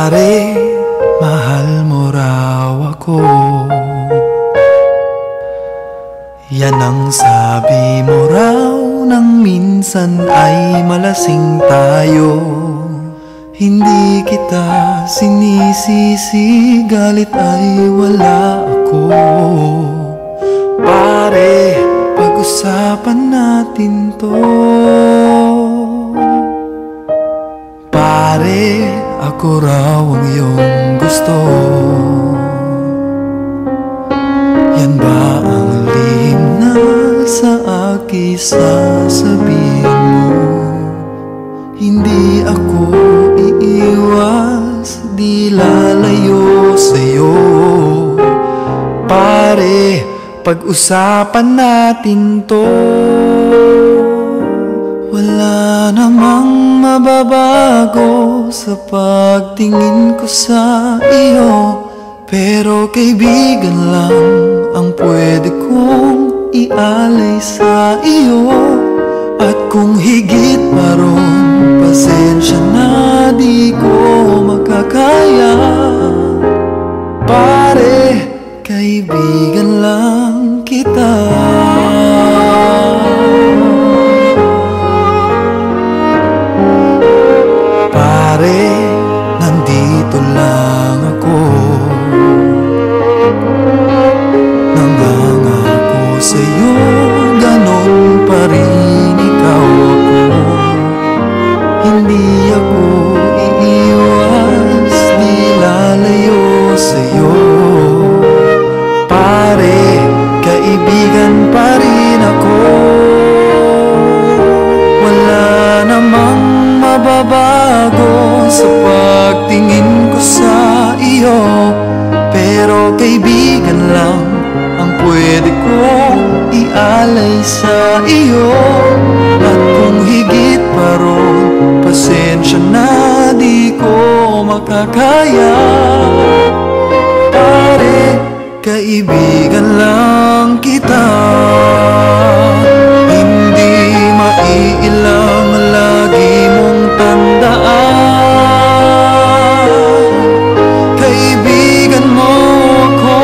Pare, mahal mo raw ako. Yan ang sabi mo raw nang minsan ay malasing tayo. Hindi kita sinisisi, galit ay wala ako. Pare, pag-usapan natin to. Pare, ako raw ang iyong gusto. Yan ba ang lihim na sa akin sasabihin mo? Hindi ako iiwas, di lalayo sa'yo. Pare, pag-usapan natin to. Wala namang mababago sa pagtingin ko sa iyo, pero kaibigan lang ang pwede kong ialay sa iyo. At kung higit pa ron, pasensya na, di ko makakaya. Pare, kaibigan lang kita. Pare, nandito lang ako. Nangangako sa'yo, ganon pa rin ikaw ako. Hindi ako iiwas, di lalayo sa'yo. Pare, kaibigan pa rin ako. Wala namang mababago sa pagtingin ko sa iyo, pero kaibigan lang ang pwede kong ialay sa iyo. At kung higit pa ron, pasensya na, di ko makakaya. Pare, kaibigan lang kita. Hindi maiilang lagi mong tandaan. Kaibigan mo ako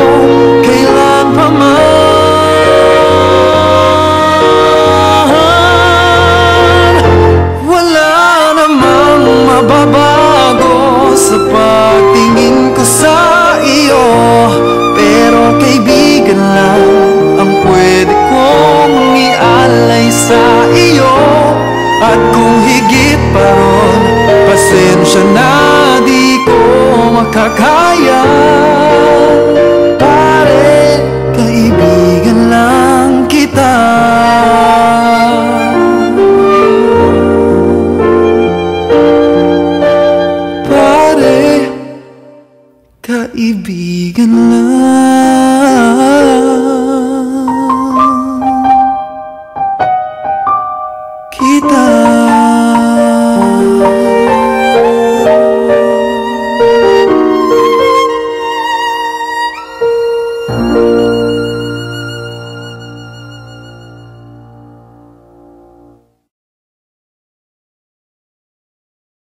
kailan pa man. Wala namang mababago sa pagtingin ko sa iyo, pero kaibigan lang ang pwede kong ialay sa iyo. At kung higit pa ron, pasensya na, di ko makakaya. Pare, kaibigan lang kita. Pare, kaibigan lang kita.